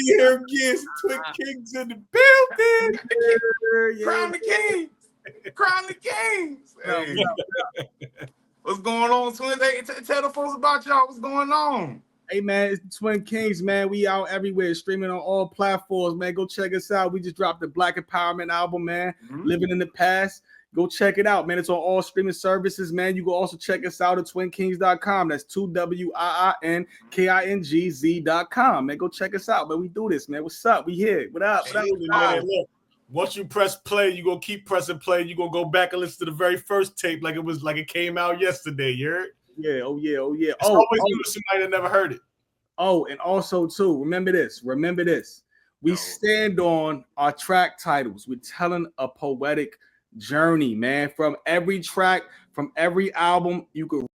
Here again, Twin Kingz in the building. Crown the Kings. Crown the Kings. Hey. What's going on, twins? Hey, tell the folks about y'all. What's going on? Hey man, it's Twin Kingz, man. We out everywhere, streaming on all platforms, man. Go check us out. We just dropped the Black Empowerment album, man. Living in the Past. Go check it out, man. It's on all streaming services, man. You can also check us out at twinkingz.com. That's 2WIINKINGZ.com, man. Go check us out, man. We do this, man. What's up? We here. What up? What up? Man, look, once you press play, you're gonna keep pressing play. You're gonna go back and listen to the very first tape like it came out yesterday. You heard? Yeah, oh yeah. It's always good to somebody that never heard it. Oh, and also too, remember this. We stand on our track titles. We're telling a poetic journey, man. From every track, from every album, you could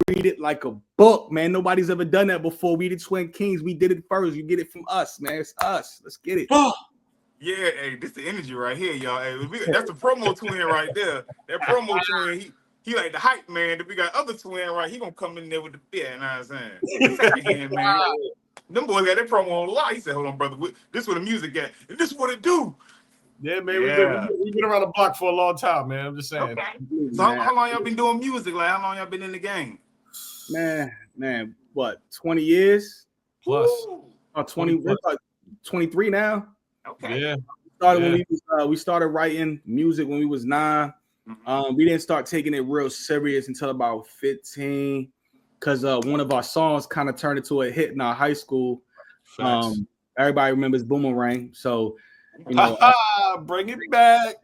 read it like a book, man. Nobody's ever done that before. We the Twin Kingz. We did it first. You get it from us, man. It's us. Let's get it. Yeah, hey, this the energy right here, y'all. Hey, that's the promo twin right there. That promo twin, he like the hype man. If we got other twin, right, he gonna come in there with the beer. You know what I'm saying? Second hand, man. Them boys got that promo on lock. He said, "Hold on, brother. This where the music at, and this what it do." Yeah, man. We've been around the block for a long time, man. I'm just saying. Okay. So how long y'all been doing music? Like, how long y'all been in the game? Man, what? 20 years plus? 23 now. Okay. Yeah. We started writing music when we was 9. We didn't start taking it real serious until about 15, because one of our songs kind of turned into a hit in our high school. Everybody remembers Boomerang, so you know, bring it back.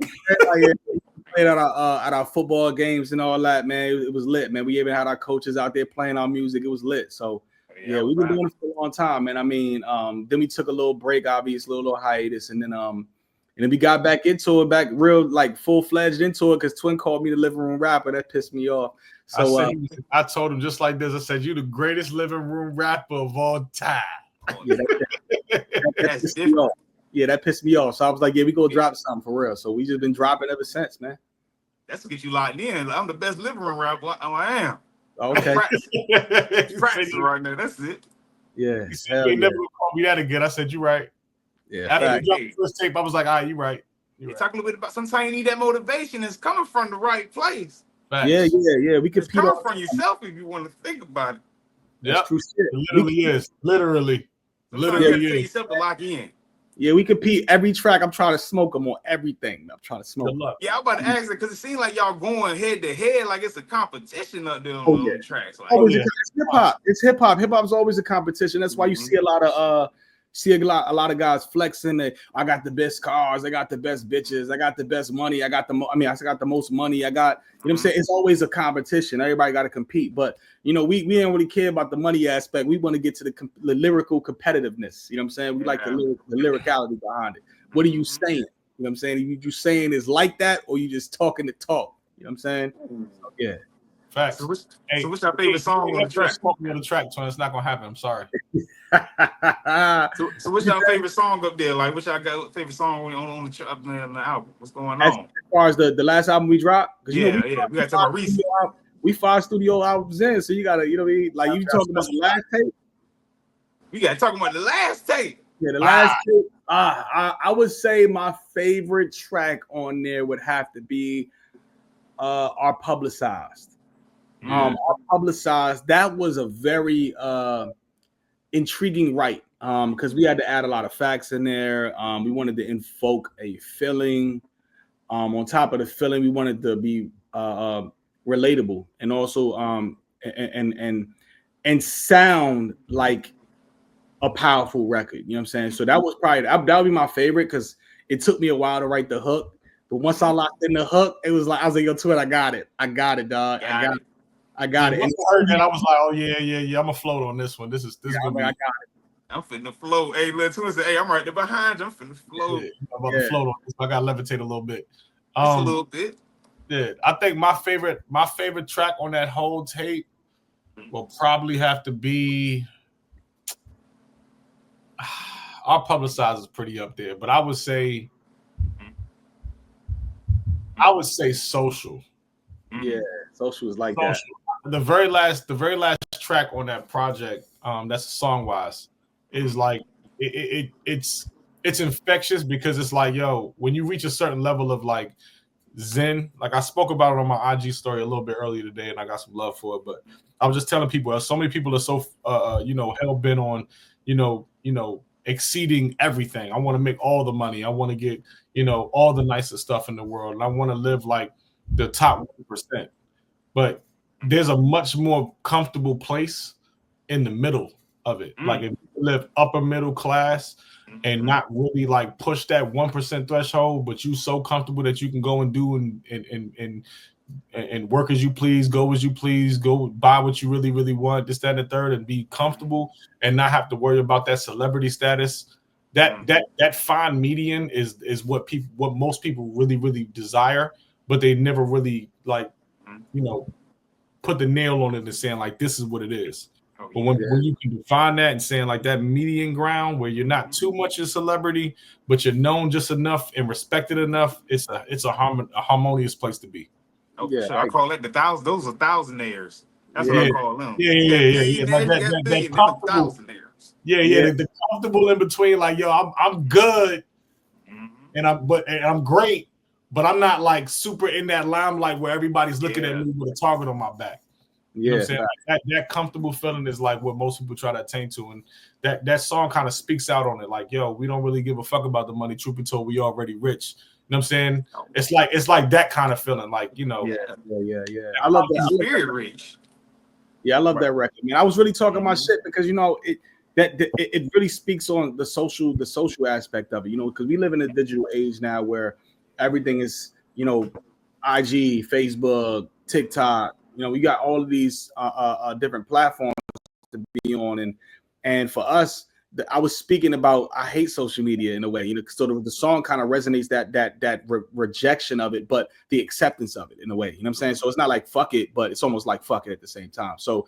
Played at our football games and all that, man. It was lit, man. We even had our coaches out there playing our music. It was lit. So yeah, we've been doing it for a long time, man. I mean, then we took a little break, obviously, a little hiatus, and then we got back into it, back real like full-fledged into it, because Twin called me the living room rapper. That pissed me off. So I told him just like this. I said, "You the greatest living room rapper of all time." That's different. Yeah, that pissed me off. So I was like, "Yeah, we go drop something for real." So we just been dropping ever since, man. That's what gets you locked in. I'm the best living room rapper. I am. Okay. Practice right now. That's it. Yeah. You ain't never gonna call me that again. I said, "You right." Yeah. After we dropped the first tape, I was like, "All right, you right." You're talking a little bit about sometimes you need that motivation. It's coming from the right place. Facts. Yeah. We could come from yourself if you want to think about it. Yeah, true shit. It literally is. Literally you tell yourself to lock in. Yeah, we compete every track. I'm trying to smoke them on everything. I'm trying to smoke. Yeah, I'm about to ask it because it seems like y'all going head to head, like it's a competition up there on the tracks. Like, it's hip hop. It's hip hop. Hip hop is always a competition. That's why you see a lot of guys flexing that I got the best cars, I got the best bitches, I got the best money, I got the most money, I got, you know what I'm saying? It's always a competition. Everybody got to compete, but you know, we don't really care about the money aspect. We want to get to the lyrical competitiveness. You know what I'm saying? We like the lyricality behind it. What are you saying? You know what I'm saying? You saying is like that, or you just talking the talk? You know what I'm saying? So, yeah. Facts. So what's your favorite song on the track? Smoking on the track, so it's not gonna happen. I'm sorry. So what's your favorite song up there? Like, what's your favorite song on the album? What's going on? As far as the last album we dropped, we gotta talk about recent. We 5 studio albums in, so you gotta, you know what I mean? Like you talking about the last tape. We gotta talk about the last tape. Yeah, the last tape. I would say my favorite track on there would have to be Our Publicized. Our Publicized, that was a very intriguing write, because we had to add a lot of facts in there. We wanted to invoke a feeling. On top of the feeling, we wanted to be relatable and also and sound like a powerful record. You know what I'm saying? So that was probably that would be my favorite, because it took me a while to write the hook. But once I locked in the hook, it was like I was like, "Yo, Twin, I got it, dog. I got it." And I was like, "Oh yeah. I'm a float on this one. This is gonna be." I got it. I'm finna float. Hey, little Twin said, "Hey, I'm right there behind you. I'm finna float." Yeah, I'm about to float on this. I got to levitate a little bit. Just a little bit. Yeah, I think my favorite track on that whole tape will probably have to be Our Publicized is pretty up there, but I would say Social. Yeah, Social is like Social. that. The very last track on that project, that's song wise, is like it's infectious because it's like, yo, when you reach a certain level of like zen, like I spoke about it on my IG story a little bit earlier today, and I got some love for it. But I was just telling people, so many people are so hell bent on, exceeding everything. I want to make all the money. I want to get, all the nicest stuff in the world, and I want to live like the top 1%. But there's a much more comfortable place in the middle of it. Like if you live upper middle class and not really like push that 1% threshold, but you so comfortable that you can go and do and work as you please, go as you please, go buy what you really, really want, this, that, and the third, and be comfortable and not have to worry about that celebrity status. That fine median is what most people really, really desire, but they never really put the nail on it and saying like this is what it is. But when you can define that and saying like that median ground where you're not too much a celebrity, but you're known just enough and respected enough, it's a harmonious place to be. Oh, yeah, sure. I call it those are thousandaires. That's what I call them. Yeah. That comfortable. The comfortable in between, like, yo, I'm good, and I'm great, but I'm not like super in that limelight where everybody's looking at me with a target on my back. You know what I'm saying? Like that comfortable feeling is like what most people try to attain to, and that song kind of speaks out on it. Like, yo, we don't really give a fuck about the money. Truth be told, we already rich. You know what I'm saying? It's like that kind of feeling. Like, Yeah. I love that. Spirit rich. Yeah, I love that record. I mean, I was really talking my shit because it really speaks on the social aspect of it. Because we live in a digital age now where everything is IG, Facebook, TikTok. We got all of these different platforms to be on, and for us, I was speaking about I hate social media in a way, so the song kind of resonates that rejection of it, but the acceptance of it in a way. You know what I'm saying? So it's not like fuck it, but it's almost like fuck it at the same time. So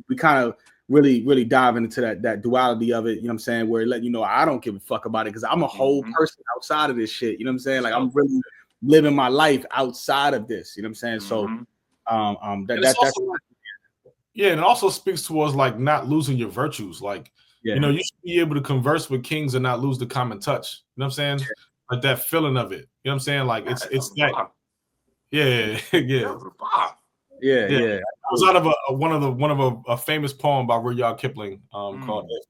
we kind of really dive into that duality of it. You know what I'm saying? Where letting you know I don't give a fuck about it because I'm a whole person outside of this shit. You know what I'm saying? Like I'm really living my life outside of this. You know what I'm saying? So. And it also speaks towards like not losing your virtues. Like, you should be able to converse with Kingz and not lose the common touch. You know what I'm saying? Like that feeling of it. You know what I'm saying? Like it's that. Yeah. It was out of one of a famous poem by Rudyard Kipling called it.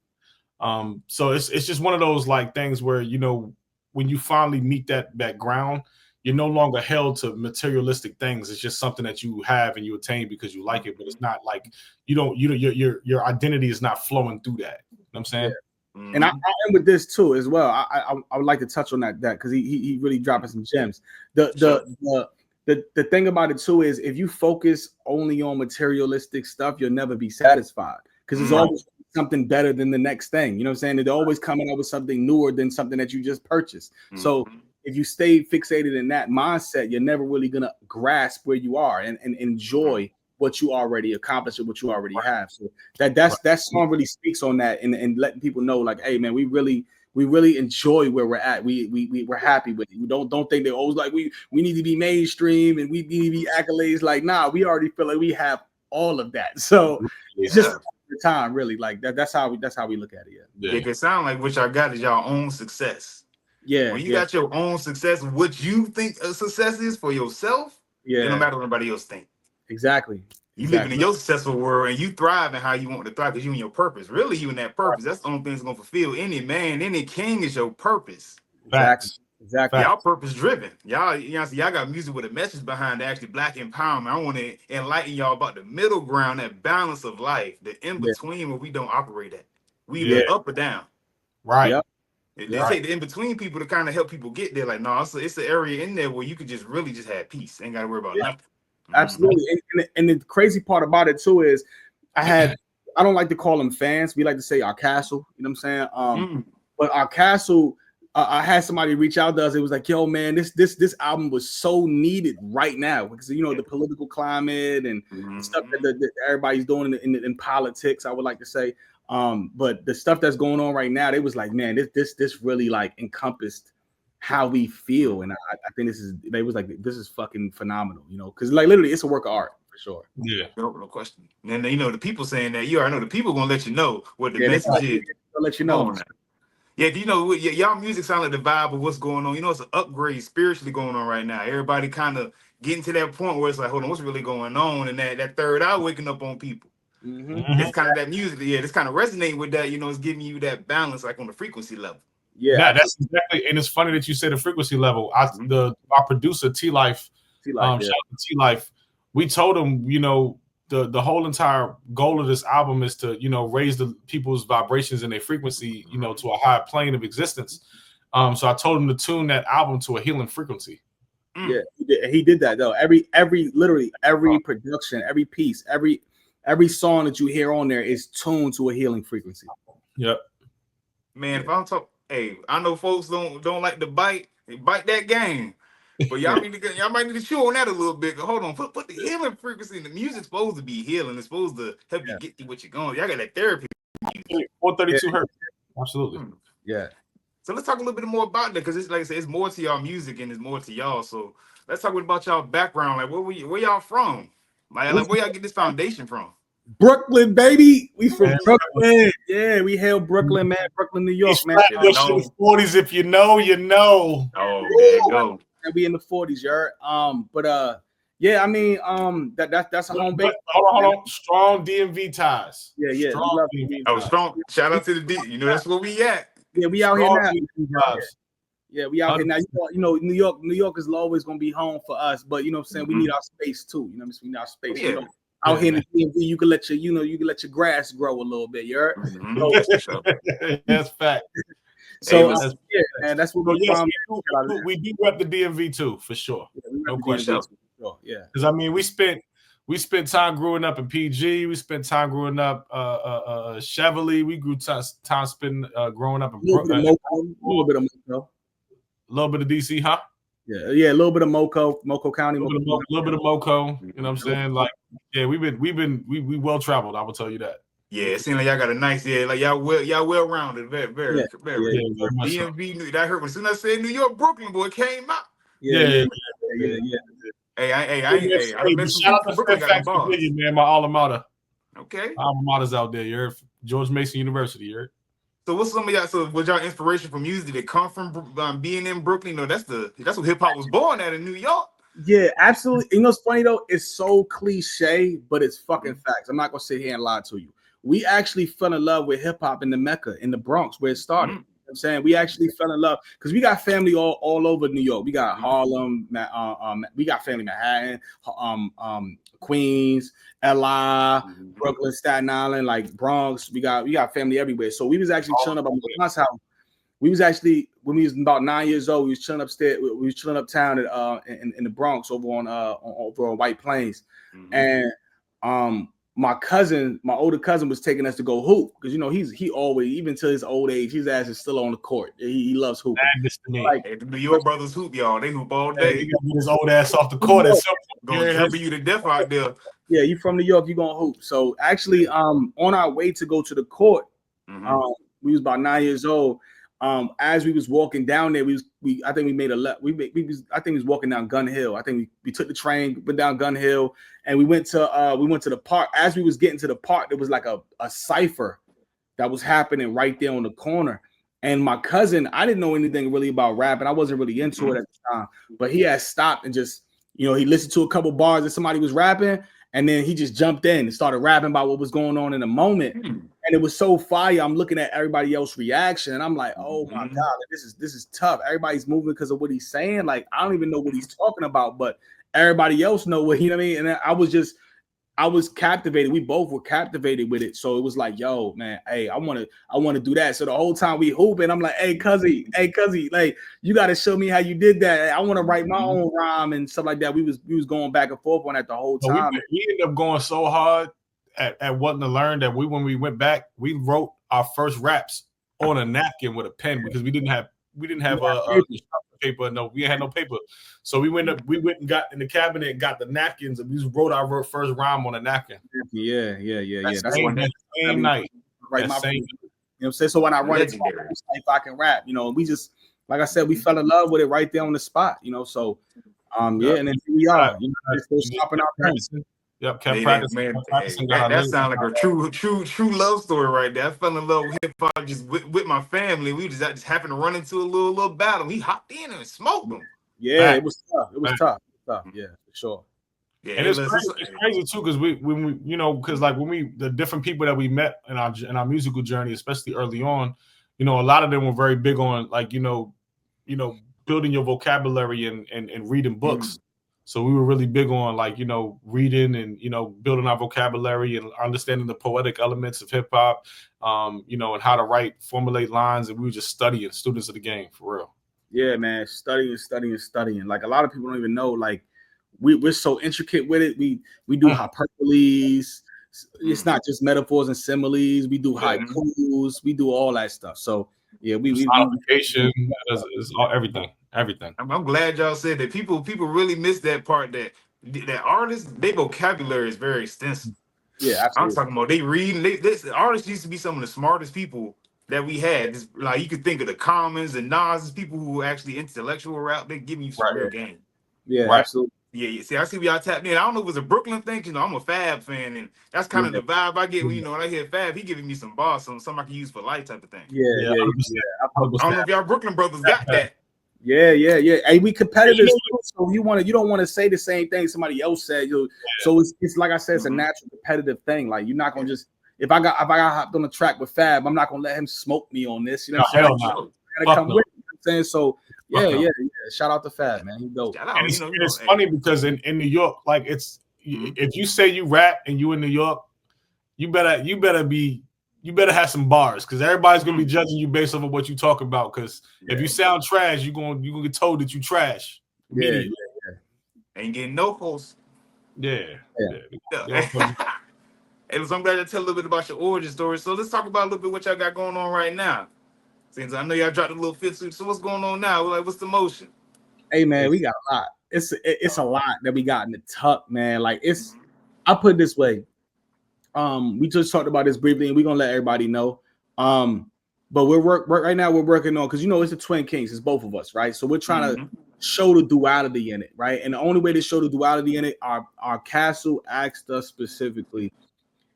So it's just one of those like things where when you finally meet that ground, you're no longer held to materialistic things. It's just something that you have and you attain because you like it, but it's not like your identity is not flowing through that. You know what I'm saying? Yeah. And I am with this too as well. I would like to touch on that because he really dropping some gems. The thing about it too is if you focus only on materialistic stuff, you'll never be satisfied because there's always something better than the next thing. You know what I'm saying? They're always coming up with something newer than something that you just purchased. So if you stay fixated in that mindset, you're never really gonna grasp where you are and enjoy what you already accomplished and what you already have. So that song really speaks on that and letting people know, like, hey man, we really enjoy where we're at. We're happy with it. We don't think they're always like we need to be mainstream and we need to be accolades. Like, nah, we already feel like we have all of that. So it's just the time, really. Like that's how we look at it. Yeah. It can sound like what y'all got is y'all own success. Yeah, when you got your own success, what you think a success is for yourself, it don't matter what anybody else think. Exactly. You living in your successful world and you thrive in how you want to thrive because you in your purpose. Really, you in that purpose. That's the only thing that's gonna fulfill any man, any king is your purpose. Exactly. Y'all purpose driven. Y'all got music with a message behind actually black empowerment. I want to enlighten y'all about the middle ground, that balance of life, the in between where we don't operate at. We either up or down. Right. Yep. They take the in between people to kind of help people get there. Like, no, it's an area in there where you could just really just have peace. Ain't got to worry about nothing. Absolutely. And the crazy part about it too is I don't like to call them fans. We like to say our castle. You know what I'm saying? But our castle, I had somebody reach out to us. It was like, yo, man, this album was so needed right now because the political climate and stuff that everybody's doing in politics. I would like to say. But the stuff that's going on right now, they was like, man, this really like encompassed how we feel, and I think this is fucking phenomenal, because like literally it's a work of art for sure. Yeah, no question. And the people saying that, you already know the people gonna let you know what the message is. They'll let you know. Yeah, do you know y'all music sound like the vibe of what's going on? You know, it's an upgrade spiritually going on right now. Everybody kind of getting to that point where it's like, hold on, what's really going on? And that third eye waking up on people. It's kind of that music. Yeah, it's kind of resonating with that. You know, it's giving you that balance, like on the frequency level. Yeah, that's exactly. And it's funny that you say the frequency level. Our producer T Life, shout out to T Life. We told him, you know, the whole entire goal of this album is to, you know, raise the people's vibrations and their frequency, you know, to a higher plane of existence. So I told him to tune that album to a healing frequency. Yeah, he did that though. Literally every production, every piece, every song that you hear on there is tuned to a healing frequency. Yep. Man, if I'm talking, hey, I know folks don't like to bite that game. But y'all might need to chew on that a little bit. Hold on, put the healing frequency in the music's supposed to be healing. It's supposed to help you get through what you're going. Y'all got that therapy. 432 hertz. Absolutely. Yeah. So let's talk a little bit more about that, because it's like I said, it's more to y'all music and it's more to y'all. So let's talk about y'all background. Like where y'all from? Like where y'all get this foundation from? Brooklyn, baby. We from Brooklyn. Yeah, we hail Brooklyn, man. Brooklyn, New York, man. In the 40s, if you know, you know. Oh, there you go. And we in the 40s, yeah, I mean, that's a home base. Hold on. Strong DMV ties. Yeah. Strong DMV. Strong. Shout out to the D. You know, that's where we at. Yeah, we out here now. Yeah, we out here now. You know, New York is always gonna be home for us, but you know what I'm saying, we need our space too. You know what I'm saying? We need our space. Yeah. You know, out here in the DMV, you can let your grass grow a little bit. You heard? That's fact. So man, that's what we do rep the DMV too, for sure. No question. Yeah, because I mean, we spent time growing up in PG. We spent time growing up Chevrolet. We grew time spending growing up in Brooklyn. A little bit of Moco. A little bit of DC, huh? Yeah, a little bit of Moco County. A little bit of Moco. You know what I'm saying? Like, yeah, we well traveled. I will tell you that. Yeah, it seems like y'all got a nice, like y'all well rounded, very much DMV. That hurt when soon as I said New York, Brooklyn boy came out. Yeah. Hey, shout out to Fairfax, Virginia, man, my alma mater. Okay, alma mater's out there. You're George Mason University. You're. So what's some of y'all? So was y'all inspiration from music? Did it come from being in Brooklyn? No, that's what hip hop was born at in New York. Yeah, absolutely. You know what's funny though? It's so cliche, but it's fucking facts. I'm not gonna sit here and lie to you. We actually fell in love with hip hop in the Mecca, in the Bronx, where it started. You know what I'm saying, we actually fell in love because we got family all over New York. We got Harlem, we got family Manhattan, Queens, LI, Brooklyn, Staten Island, like Bronx. We got family everywhere. So we was actually chilling up at my house. We was actually, when we was about 9 years old, we was chilling upstairs. We was chilling uptown in the Bronx over on White Plains, and my older cousin was taking us to go hoop because you know he always, even to his old age, his ass is still on the court. He loves hooping. Like the New York brothers hoop, y'all. They hoop all day. He got his old ass off the court. Gonna dribble you to death out there. Yeah, you from New York, you gonna hoop. So actually, on our way to go to the court, we was about 9 years old. As we was walking down there, I think we made a left. I think we was walking down Gun Hill. I think we took the train, went down Gun Hill, and we went to the park. As we was getting to the park, there was like a cipher that was happening right there on the corner. And my cousin, I didn't know anything really about rap, and I wasn't really into it at the time. But he had stopped and just, you know, he listened to a couple bars that somebody was rapping, and then he just jumped in and started rapping about what was going on in the moment. And it was so fire. I'm looking at everybody else's reaction, and I'm like, oh my God, this is tough. Everybody's moving because of what he's saying. Like, I don't even know what he's talking about, but everybody else know what, you know what I mean? And I was captivated. We both were captivated with it. So it was like, yo, man, hey, I want to do that. So the whole time we hooping, I'm like, hey, cuzzy, like, you got to show me how you did that. I want to write my own rhyme and stuff like that. We was going back and forth on that the whole time. We ended up going so hard at wanting to learn that when we went back, we wrote our first raps on a napkin with a pen because we didn't have paper. No, we had no paper. So we went and got in the cabinet and got the napkins, and we just wrote our first rhyme on a napkin. Yeah. That's same night. Right, you know what I'm saying? So when I run it, if I can rap, you know, we just, like I said, we fell in love with it right there on the spot, you know. So and then here we are, you know, still stopping our parents. Yep, Hey, man, hey, that sounds like a true love story right there. I fell in love with hip hop just with my family. We just happened to run into a little battle. He hopped in and smoked him. Yeah, it was tough. It was tough. Yeah, for sure. Yeah, and it's crazy too, because when we because like when the different people that we met in our musical journey, especially early on, a lot of them were very big on like building your vocabulary and reading books. So we were really big on like reading and building our vocabulary and understanding the poetic elements of hip hop, and how to formulate lines, and we were just studying, students of the game for real. Yeah, man, studying. Like a lot of people don't even know, like we're so intricate with it. We do hyperboles. It's not just metaphors and similes. We do haikus. We do all that stuff. So yeah, we modification is all everything. I'm glad y'all said that. People really miss that part, that artists, their vocabulary is very extensive. Yeah, absolutely. I'm talking about they reading. Artists used to be some of the smartest people that we had. Like you could think of the Commons and Nas, people who were actually intellectual rap. They give you some real game. Yeah, absolutely. Yeah. See, I see where y'all tapped in. I don't know if it was a Brooklyn thing. I'm a Fab fan, and that's kind of the vibe I get when I hear Fab. He giving me some bars, something I can use for life type of thing. Yeah. I don't know if y'all Brooklyn brothers got that. Yeah. Hey, we competitors, so you don't want to say the same thing somebody else said. So it's like I said, it's a natural competitive thing. Like you're not gonna just if I got hopped on the track with Fab, I'm not gonna let him smoke me on this. You know what I'm saying? I gotta come with him, you know what I'm saying? So yeah. Shout out to Fab, man. He dope. And it's funny because in New York, like if you say you rap and you in New York, you better have some bars, because everybody's gonna be judging you based off of what you talk about. Because if you sound trash, you're gonna get told that you trash. Yeah. Ain't getting no posts. Yeah. Hey, so I'm glad to tell a little bit about your origin story. So let's talk about a little bit what y'all got going on right now. Since I know y'all dropped a little fifth suit, so what's going on now? Like, what's the motion? Hey man, we got a lot. It's a lot that we got in the tuck, man. Like I put it this way. We just talked about this briefly, and we're gonna let everybody know. But right now we're working on, because it's the twin Kingz, it's both of us, right? So we're trying to show the duality in it, right? And the only way to show the duality in it, our castle asked us specifically,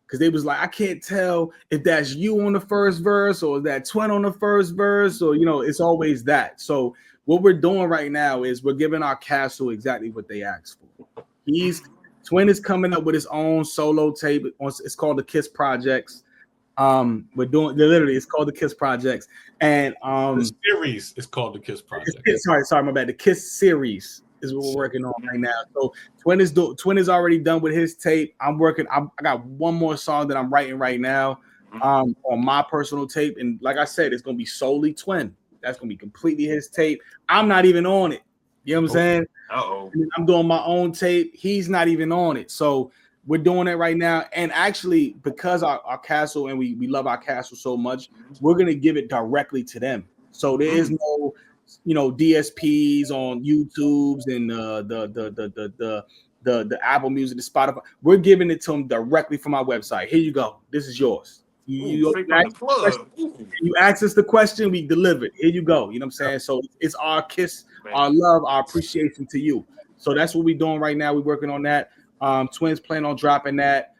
because they was like, I can't tell if that's you on the first verse or that twin on the first verse, or it's always that. So what we're doing right now is we're giving our castle exactly what they asked for. Twin is coming up with his own solo tape. It's called the Kiss Projects. We're doing literally. It's called the Kiss Projects, and the series is called the Kiss Project. Sorry, my bad. The Kiss series is what we're working on right now. So Twin is already done with his tape. I got one more song that I'm writing right now, on my personal tape, and like I said, it's gonna be solely Twin. That's gonna be completely his tape. I'm not even on it. You know what I'm saying? I'm doing my own tape. He's not even on it. So we're doing it right now. And actually, because our castle, and we love our castle so much, we're gonna give it directly to them. So there is no, DSPs on YouTube's and the Apple Music, the Spotify. We're giving it to them directly from our website. Here you go. This is yours. You ask us the question, we deliver it. Here you go. You know what I'm saying? So it's our kiss, our love, our appreciation to you. So that's what we're doing right now. We're working on that. Twins plan on dropping that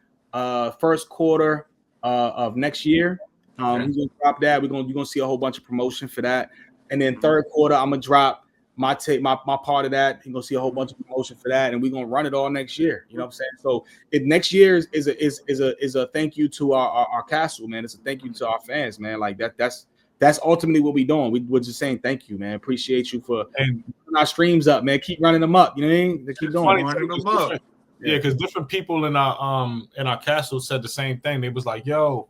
first quarter of next year. He's gonna drop that. You're gonna see a whole bunch of promotion for that. And then third quarter, I'm gonna drop my tape, my part of that. You're gonna see a whole bunch of promotion for that, and we're gonna run it all next year. You know what I'm saying? So next year is a thank you to our castle, man. It's a thank you to our fans, man. Like that's ultimately what we're doing. We're just saying thank you, man. Appreciate you for putting our streams up, man. Keep running them up. You know what I mean? They keep going. Running them up. Yeah, because different people in our castle said the same thing. They was like, yo,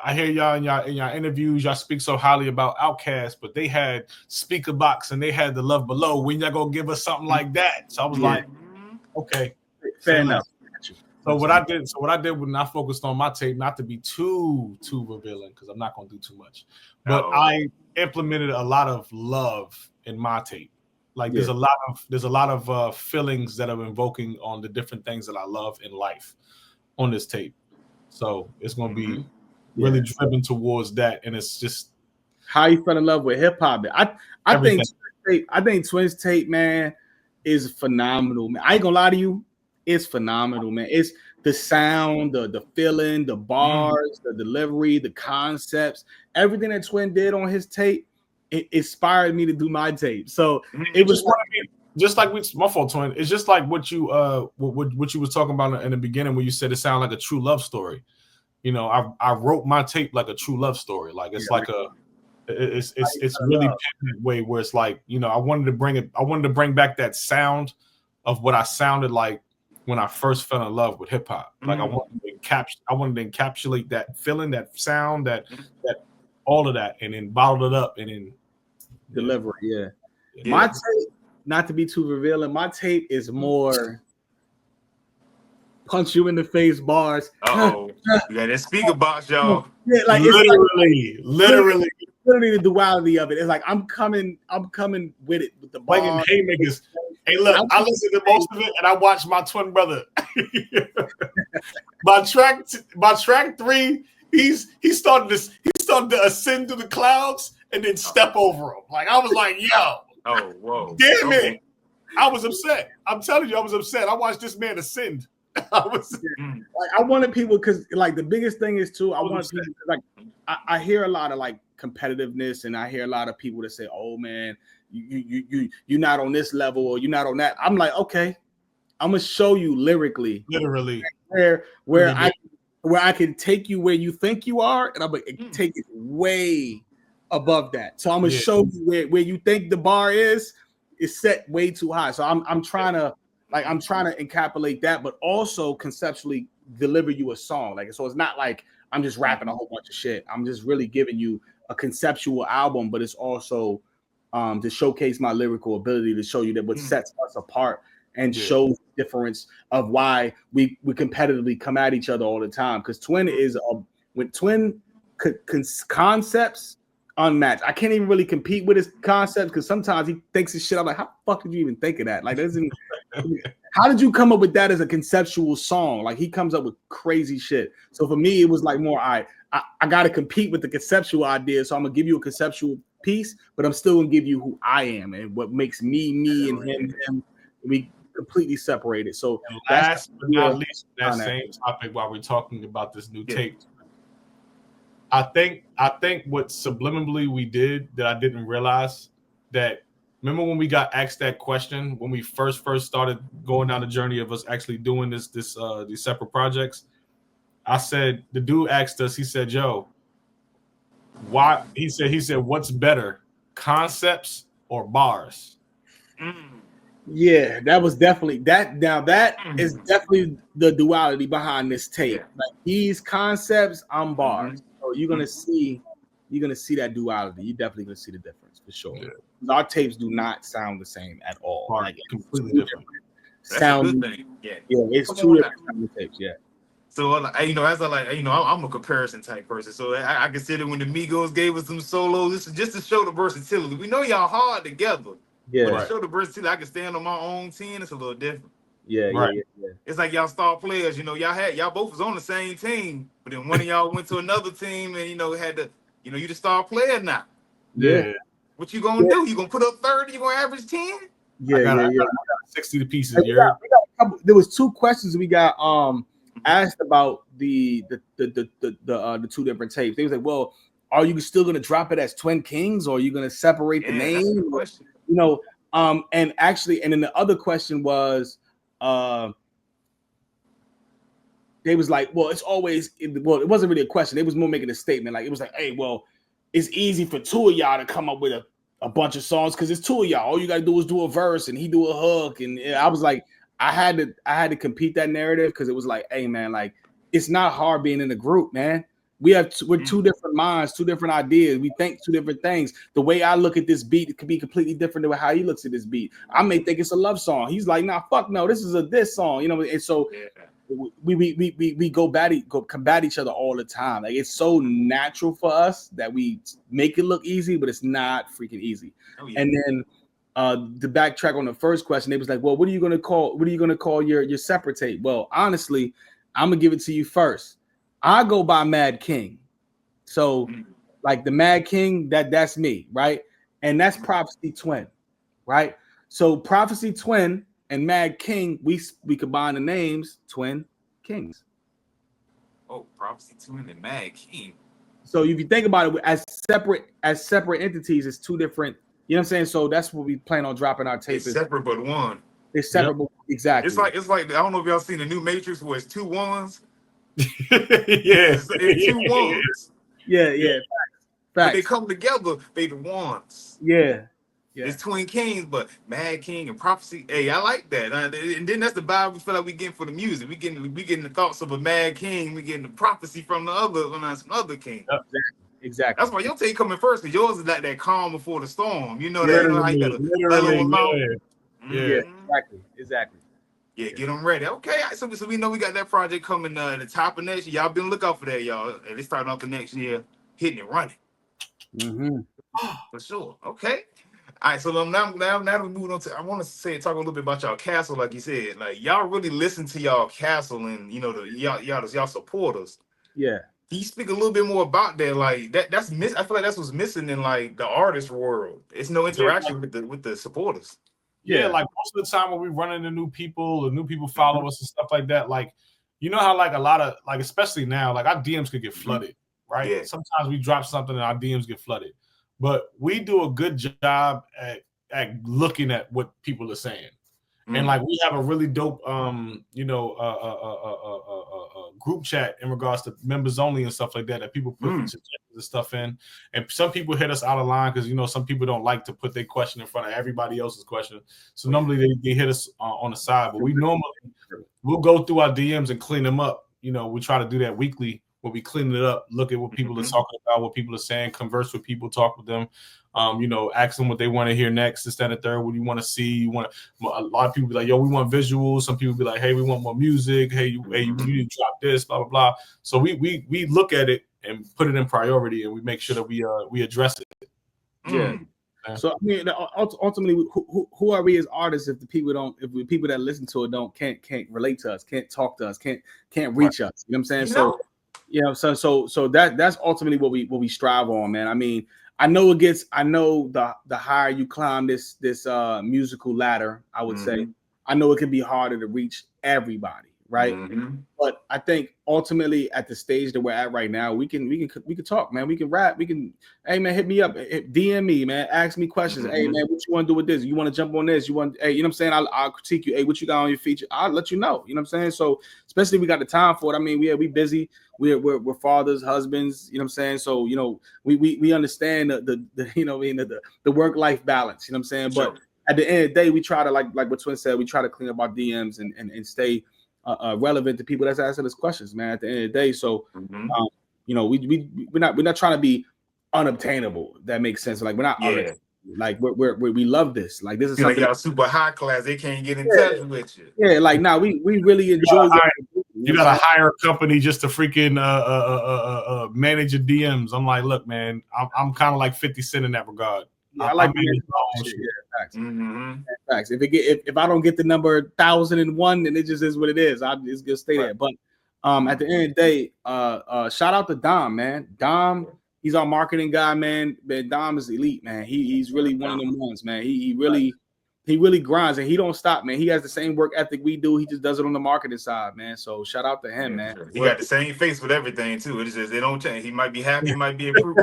I hear y'all in y'all interviews, y'all speak so highly about Outkast, but they had Speaker Box and they had The Love Below. When y'all gonna give us something like that? So I was like, okay, fair enough. So what I did when I focused on my tape, not to be too revealing, because I'm not gonna do too much, but I implemented a lot of love in my tape. Like there's a lot of feelings that are invoking on the different things that I love in life on this tape. So it's gonna be really driven towards that, and it's just how you fell in love with hip hop. I think Twins tape, man, is phenomenal. Man, I ain't gonna lie to you. it's phenomenal, man. It's the sound, the feeling, the bars, the delivery, the concepts, everything that Twin did on his tape, it inspired me to do my tape. So it was just like my fault, Twin. It's just like what you what you was talking about in the beginning when you said it sounded like a true love story. You know, I wrote my tape like a true love story. Like it's it's really that way where it's like, you know, I wanted to bring back that sound of what I sounded like when I first fell in love with hip hop. Like I wanted to encapsulate that feeling, that sound, that all of that, and then bottle it up and then deliver. Yeah. My tape, not to be too revealing, my tape is more punch you in the face bars. You got that speaker box, y'all. Yeah, like literally the duality of it. It's like I'm coming with it with the bars. Like haymakers. Hey, look, I listen to most of it, and I watch my twin brother. by track 3, he started to ascend to the clouds and then step over them. Like I was like, yo, whoa, damn it! I was upset. I'm telling you, I was upset. I watched this man ascend. I wanted people, because like the biggest thing is too, I want people, like I hear a lot of like competitiveness, and I hear a lot of people that say, oh man, you're not on this level or you're not on that. I'm like, okay, I'm gonna show you literally where I can take you where you think you are, and I'm gonna take it way above that. So I'm gonna show you where you think the bar is set way too high. So I'm trying to encapsulate that, but also conceptually deliver you a song. Like, so it's not like I'm just rapping a whole bunch of shit. I'm just really giving you a conceptual album, but it's also to showcase my lyrical ability, to show you that what sets us apart and shows the difference of why we competitively come at each other all the time. Because Twin is when Twin concepts unmatched. I can't even really compete with his concepts because sometimes he thinks his shit. I'm like, how the fuck did you even think of that? Like, how did you come up with that as a conceptual song? Like, he comes up with crazy shit. So for me, it was like more, I got to compete with the conceptual idea. So I'm gonna give you a conceptual piece, but I'm still gonna give you who I am and what makes me and him. We completely separated. So last but not least, that same topic while we're talking about this new tape. I think what subliminally we did that I didn't realize, that remember when we got asked that question when we first started going down the journey of us actually doing these separate projects. I said, the dude asked us, he said, yo, why? He said, what's better, concepts or bars? Yeah, that was definitely that. Now that is definitely the duality behind this tape. Like, these concepts, I'm bars. So you're gonna see that duality. You're definitely gonna see the difference for sure. Yeah. Our tapes do not sound the same at all. Like, completely different. Sound. It's two different tapes. Yeah. So, I'm a comparison type person. So I consider when the Migos gave us some solos, this is just to show the versatility. We know y'all hard together. Yeah. But to show the versatility, I can stand on my own team. It's a little different. Yeah. It's like y'all star players, y'all both was on the same team, but then one of y'all went to another team and had to, you the star player now. Yeah. What you gonna do? You gonna put up 30? You gonna average 10? Yeah, I got 60 pieces. There was 2 questions we got asked about the two different tapes. They was like, well, are you still gonna drop it as Twin Kingz, or are you gonna separate the name? And then the other question was, they was like, well, it wasn't really a question. They was more making a statement. Like, it was like, hey, well, it's easy for 2 of y'all to come up with a bunch of songs because it's 2 of y'all. All you gotta do is do a verse and he do a hook. And I was like, I had to compete that narrative because it was like, hey man, like, it's not hard being in a group, man. We're 2 different minds, 2 different ideas. We think 2 different things. The way I look at this beat, it could be completely different than how he looks at this beat. I may think it's a love song. He's like, nah, fuck no, this is a diss song, And so we combat each other all the time. Like, it's so natural for us that we make it look easy, but it's not freaking easy. And then the backtrack on the first question, they was like, well, what are you gonna call your separate tape? Well, honestly, I'm gonna give it to you first. I go by Mad King. So like the Mad King, that's me, right? And that's Prophecy Twin, right? So Prophecy Twin and Mad King, we combine the names Twin Kingz. Oh, Prophecy Twin and Mad King. So if you think about it as separate entities, it's two different. You know what I'm saying? So that's what we plan on dropping our tape. It's separate but one. It's separate, but exactly. It's like I don't know if y'all seen the new Matrix where it's two ones. It's two ones. Yeah. But they come together, they the ones. Yeah. It's Twin Kings, but Mad King and Prophecy. Hey, I like that. And then that's the vibe we feel like we getting for the music. We getting the thoughts of a Mad King. We getting the prophecy from the other king. Exactly. That's why your take coming first, because yours is like that calm before the storm. You know that. You know how you gotta mellow them out. Yeah, exactly. Yeah, get them ready. Okay, so we know we got that project coming at the top of next year. Y'all been look out for that, y'all. And it's starting off the next year, hitting and running. For sure. Okay. All right, so now we move on to. I want to talk a little bit about y'all castle, like you said. Like y'all really listen to y'all castle, and you know y'all supporters. Yeah. Can you speak a little bit more about that? Like that's miss. I feel like that's what's missing in like the artist world. It's no interaction with the supporters. Yeah, like most of the time when we run into new people, the new people follow us and stuff like that. Like, you know how like a lot of like, especially now, like our DMs could get flooded, right? Yeah. Sometimes we drop something and our DMs get flooded, but we do a good job at looking at what people are saying. And like we have a really dope group chat in regards to members only and stuff like that people put suggestions and stuff in. And some people hit us out of line because some people don't like to put their question in front of everybody else's question. So normally they hit us on the side, but we'll go through our DMs and clean them up. We try to do that weekly where we clean it up, look at what people are talking about, what people are saying, converse with people, talk with them. Ask them what they want to hear next, this, that, and the third. What do you want to see? A lot of people be like, yo, we want visuals. Some people be like, hey, we want more music. Hey, you need to drop this, blah, blah, blah. So we look at it and put it in priority, and we make sure that we address it. Yeah. So I mean, ultimately, who are we as artists if the people that listen to it can't relate to us, can't talk to us, can't reach us? You know what I'm saying? So that's ultimately what we strive on, man. I mean, I know the higher you climb this musical ladder, I would say, I know it can be harder to reach everybody, right? But I think ultimately at the stage that we're at right now, we can talk, man. We can rap. We can, hey man, hit me up, DM me, man. Ask me questions. Hey man, what you want to do with this? You want to jump on this? You know what I'm saying? I'll critique you. Hey, what you got on your feature? I'll let you know. You know what I'm saying? So especially if we got the time for it. I mean, we busy. We're fathers, husbands. You know what I'm saying? So we understand the work-life balance. You know what I'm saying? But at the end of the day, we try to like what Twin said. We try to clean up our DMs and stay relevant to people that's asking us questions, man. At the end of the day, so we're not trying to be unobtainable. That makes sense. Like we're not like we love this. Like this is something like y'all super high class. They can't get in touch with you. Yeah, like now we really enjoy. You gotta hire a company just to freaking manage your DMs. I'm like, look, man, I'm kind of like 50 Cent in that regard. Yeah, I like facts. Facts. If I don't get the number 1001, then it just is what it is. It's gonna stay there. But at the end of the day, shout out to Dom, man. Dom, he's our marketing guy, man. Man, Dom is elite, man. He's really one of them ones, man. He really grinds and he don't stop, man. He has the same work ethic we do. He just does it on the marketing side, man. So shout out to him, man. He got the same face with everything too. It's just they don't change. He might be happy, he might be improved.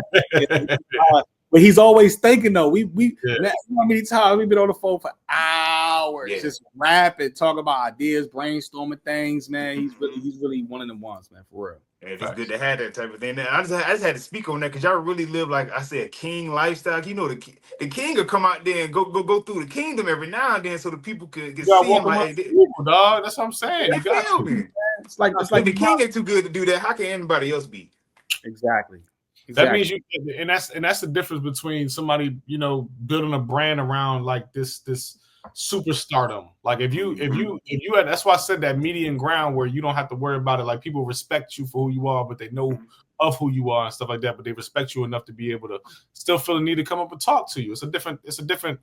But he's always thinking though. How many times we've been on the phone for hours, just rapping, talking about ideas, brainstorming things, man. He's really one of them ones, man, for real. And it's good to have that type of thing. I just had to speak on that because y'all really live like I said, king lifestyle. You know, the king will come out there and go through the kingdom every now and then so the people can see him. Like, dog. That's what I'm saying. You got to. It's like the king ain't too good to do that. How can anybody else be? Exactly. That means and that's the difference between somebody building a brand around like this superstardom. Like if you had, that's why I said that median ground where you don't have to worry about it. Like people respect you for who you are, but they know of who you are and stuff like that. But they respect you enough to be able to still feel the need to come up and talk to you. It's a different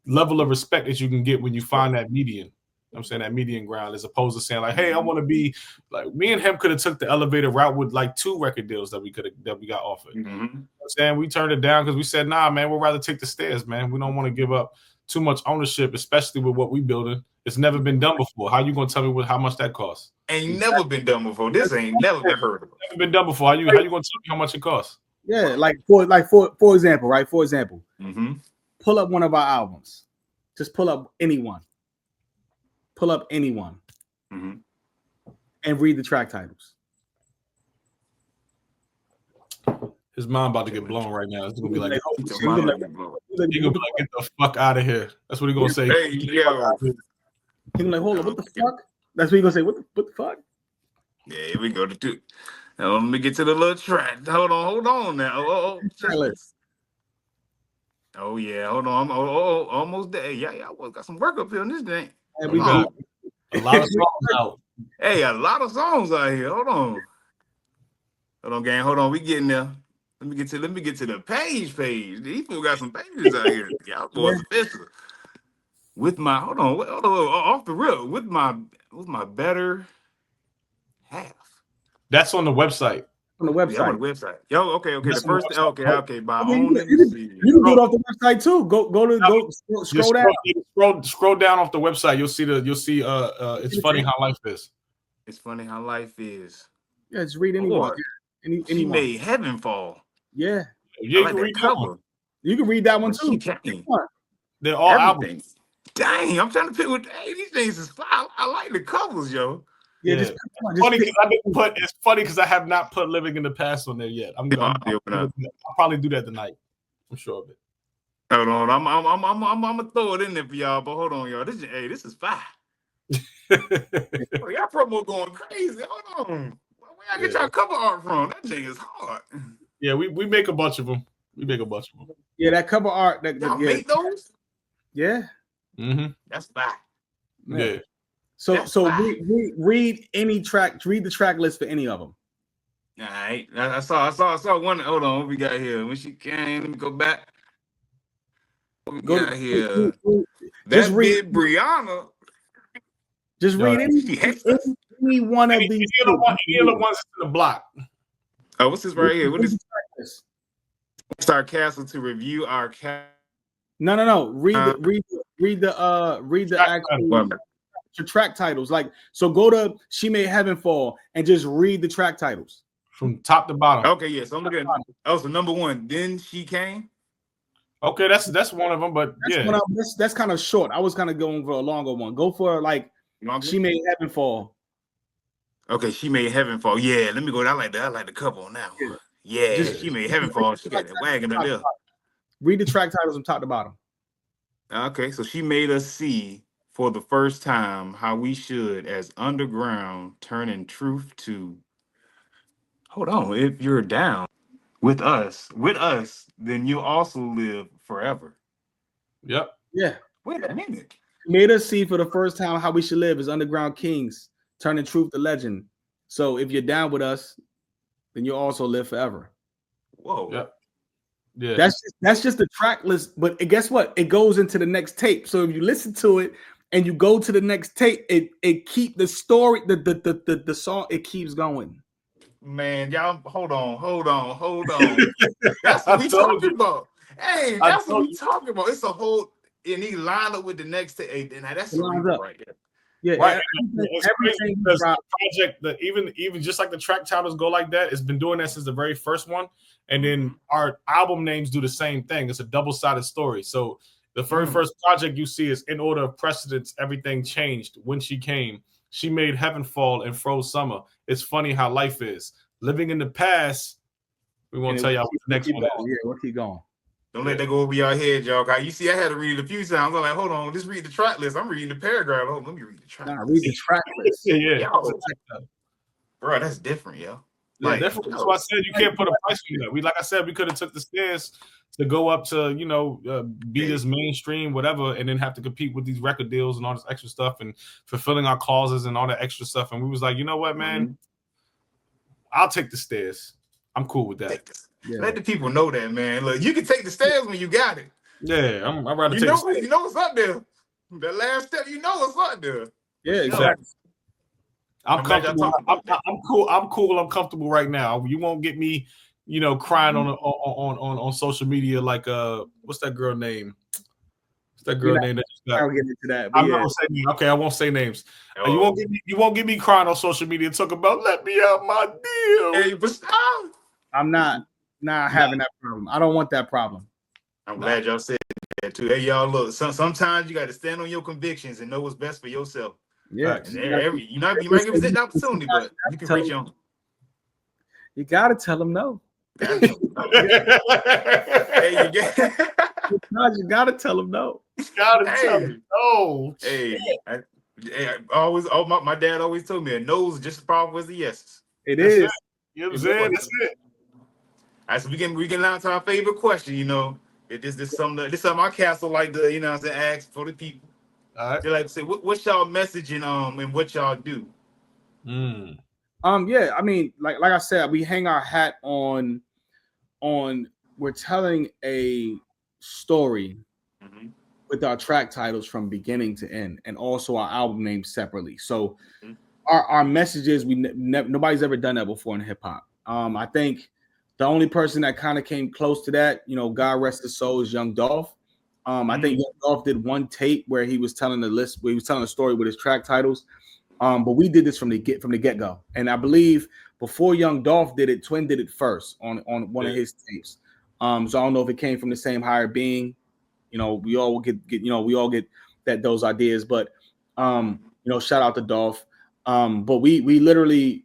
level of respect that you can get when you find that median. I'm saying that median ground, as opposed to saying like, hey, I want to be like me and him could have took the elevator route with like 2 record deals that we got offered. You know what I'm saying we turned it down because we said, nah, man, we'd rather take the stairs, man. We don't want to give up too much ownership, especially with what we building. It's never been done before. How you gonna tell me how much that costs? Ain't never been done before. This ain't never been heard of. Never been done before. How you gonna tell me how much it costs? Yeah, for example, right? For example, pull up one of our albums. Just pull up anyone. Pull up anyone, and read the track titles. His mind about to get blown right now. It's gonna be like, He's gonna be like, get the fuck out of here. That's what he gonna say. hey, yo. He's like, hold on, what the fuck? That's what he gonna say. What the fuck? Yeah, here we go to do. Now, let me get to the little track. Hold on now. Oh yeah, hold on. I'm almost there. Yeah, I got some work up here on this thing. Hey, we got a lot of songs out. Hey, a lot of songs out here. Hold on, gang. Hold on. We getting there. Let me get to the page. These people got some pages out here. Y'all boys official. With my hold on, off the real. With my better half. That's on the website. On the website. Yeah, on the website. Yo, okay. That's the first, okay. By You own. can do it off the website too. Scroll down off the website. You'll see. It's funny how life is. It's funny how life is. Yeah, just read anyone. She made heaven fall. Yeah. You like can read cover. that one. You can read that one too. They're all everything. albums. Dang, I'm trying to pick what. Hey, these things is fly. I like the covers, yo. Yeah, It's funny because I have not put Living in the Past on there yet. I'll probably do that tonight. I'm sure of it. Hold on, I'm gonna throw it in there for y'all, but hold on, y'all. This is fire. Y'all promo going crazy. Hold on. Where y'all get y'all cover art from? That thing is hard. Yeah, we make a bunch of them. Yeah, that cover art. Y'all make those? Yeah. That's fire. Yeah. So read any track. Read the track list for any of them. All right. I saw one. Hold on. What we got here? When she came, let me go back. What we got here? Just read Brianna. Just read any one of these. Any of the ones in the block. Oh, what's this right here? What is Star Castle to review our cast? No. Read the actual track titles. Like, so go to She Made Heaven Fall and just read the track titles from top to bottom. Okay, yeah. So I'm looking. Oh, so number one. Then She Came. Okay, that's one of them, but that's kind of short. I was kind of going for a longer one. Go for like longer? She Made Heaven Fall. Okay, She Made Heaven Fall. Yeah, let me go. I like the couple on that one. Yeah, She Made Heaven Fall. She got that wagon up there. Read the track titles from top to bottom. Okay, so she made us see for the first time how we should, as underground, turning truth to. Hold on, if you're down with us, then you also live forever. Yep. Yeah. Wait a minute. Made us see for the first time how we should live as underground kings, turning truth to legend. So if you're down with us, then you also live forever. Whoa. Yep. Yeah. That's just the track list, but guess what? It goes into the next tape. So if you listen to it and you go to the next tape, it keep the story, the song, it keeps going. Man, y'all, hold on. That's what we talking about. Hey, that's what we talking about. It's a whole, and he lined up with the next tape. Now that's the right there. Yeah, right. Everything the project that even just like the track titles go like that. It's been doing that since the very first one, and then our album names do the same thing. It's a double-sided story. So the very first project you see is in order of precedence. Everything changed when she came. She made heaven fall and froze summer. It's funny how life is. Living in the past. We won't tell y'all what the next one is. Yeah, we'll keep going. Don't let that go over your head, y'all. You see, I had to read it a few times. I'm like, hold on, just read the track list. I'm reading the paragraph. Hold on, let me read the track list. Read the track list. Yeah. Bro, that's different, yo. Yeah, that's why I said you can't put a price on that. Like I said, we could have took the stairs to go up to, be this mainstream, whatever, and then have to compete with these record deals and all this extra stuff and fulfilling our clauses and all that extra stuff. And we was like, you know what, man? I'll take the stairs. I'm cool with that. Yeah. Let the people know that, man. Look, you can take the stairs when you got it. Yeah, I'm rather take the stairs. You know what's up there. The last step, you know what's up there. Yeah, exactly. I'm comfortable. I'm cool. I'm comfortable right now. You won't get me, crying on social media like what's that girl name? What's that girl name that just got? I'll get into that. I'm not gonna say names. Okay, I won't say names. You won't get me crying on social media and talk about let me out my deal. Hey, but stop. I'm not having that problem. I don't want that problem. I'm glad y'all said that too. Hey, y'all, look. Sometimes you got to stand on your convictions and know what's best for yourself. Yeah, you might give us the opportunity, but you can reach on. You gotta tell them no. Hey, you gotta tell them no. Tell them no. Hey, my dad always told me a no is just as powerful as a yes. It is. You know what I'm saying? That's it. All right, so we get down to our favorite question. You know, this something our castle like to, you know, what I'm saying, ask for the people. All right. They like to say, what's y'all messaging and what y'all do? Yeah, I mean, like I said, we hang our hat on we're telling a story with our track titles from beginning to end, and also our album names separately. So our messages, nobody's ever done that before in hip hop. I think the only person that kind of came close to that, you know, God rest his soul, is Young Dolph. I think Young Dolph did one tape where he was telling a story with his track titles. But we did this from the get-go. And I believe before Young Dolph did it, Twin did it first on one of his tapes. So I don't know if it came from the same higher being. You know, we all get those ideas. But you know, shout out to Dolph. But we literally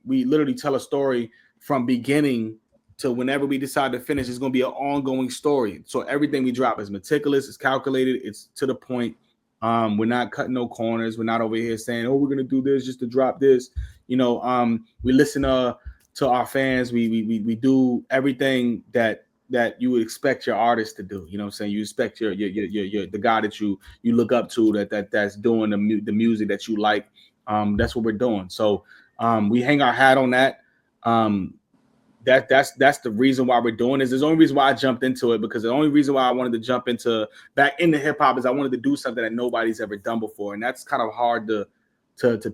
tell a story from beginning to whenever we decide to finish. It's going to be an ongoing story. So everything we drop is meticulous, it's calculated, it's to the point. We're not cutting no corners. We're not over here saying, "Oh, we're gonna do this just to drop this." You know, we listen to our fans. We do everything that you would expect your artist to do. You know what I'm saying? You expect your the guy that you look up to that's doing the music that you like. That's what we're doing. So we hang our hat on that. That's the reason why we're doing this. There's the only reason why I jumped into it, because the only reason why I wanted to jump back into hip hop is I wanted to do something that nobody's ever done before. And that's kind of hard to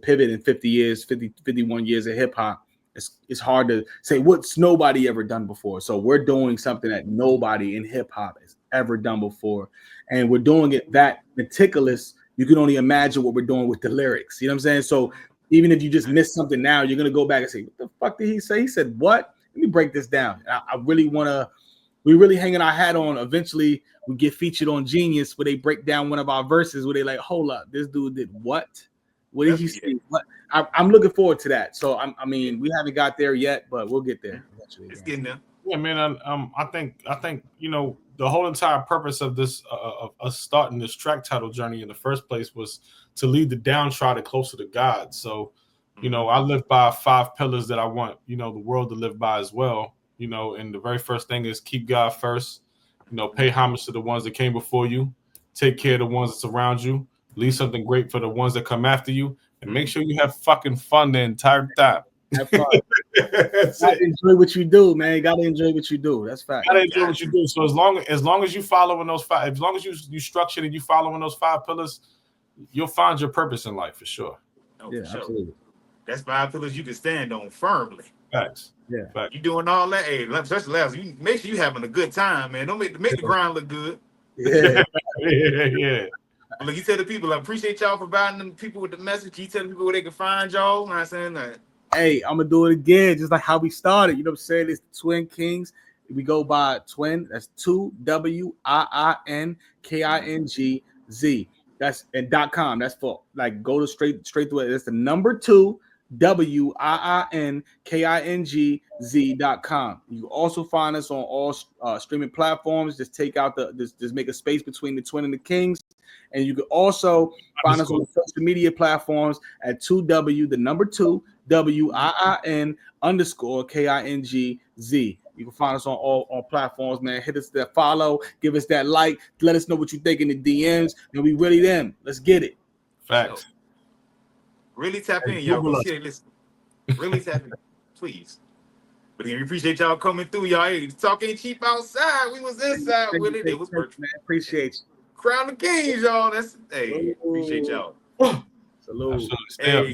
pivot in 51 years of hip hop. It's hard to say what's nobody ever done before. So we're doing something that nobody in hip hop has ever done before. And we're doing it that meticulous. You can only imagine what we're doing with the lyrics. You know what I'm saying? So even if you just miss something now, you're going to go back and say, what the fuck did he say? He said, what? Let me break this down. We really hanging our hat on. Eventually, we get featured on Genius, where they break down one of our verses, where they like, hold up, this dude did what? What did he say? What? I'm looking forward to that. So I mean, we haven't got there yet, but we'll get there eventually. It's getting there. Yeah, man. I think you know, the whole entire purpose of this of us starting this track title journey in the first place was to lead the downtrodden closer to God. So, you know, I live by 5 pillars that I want, you know, the world to live by as well. You know, and the very first thing is keep God first. You know, pay homage to the ones that came before you. Take care of the ones that surround you. Leave something great for the ones that come after you. And make sure you have fucking fun the entire time. Have fun. Enjoy what you do, man. You gotta enjoy what you do. That's fact. Gotta enjoy what you do. So as long as you following those 5, as long as you structured and you following those 5 pillars, you'll find your purpose in life for sure. Yeah, sure. Absolutely. That's 5 pillars you can stand on firmly. Facts. Yeah. Facts. You doing all that? Hey, especially last, you make sure you having a good time, man. Don't make the grind look good. Yeah. yeah. Look, you tell the people, I appreciate y'all for providing them people with the message. You tell the people where they can find y'all. You know what I'm saying? Like, hey, I'm gonna do it again, just like how we started. You know what I'm saying? It's Twin Kingz. We go by Twin. That's 2 WIINKINGZ. That's and .com. That's for like go to straight to it. That's the number 2 WIINKINGZ.com. You also find us on all streaming platforms. Just take out just make a space between the Twin and the Kingz. And you can also find us on social media platforms at 2W, the number 2 WIIN_KINGZ. You can find us on all platforms, man. Hit us that follow, give us that like, let us know what you think in the DMs, and we really them. Let's get it. Facts. Really tap in, y'all. Listen. Really tap in, please. But again, we appreciate y'all coming through, y'all. Hey, talk ain't cheap outside. We was inside with it. It was perfect. Man, appreciate you. Crown the Kings, y'all. That's hey, appreciate y'all. Salute. Hey.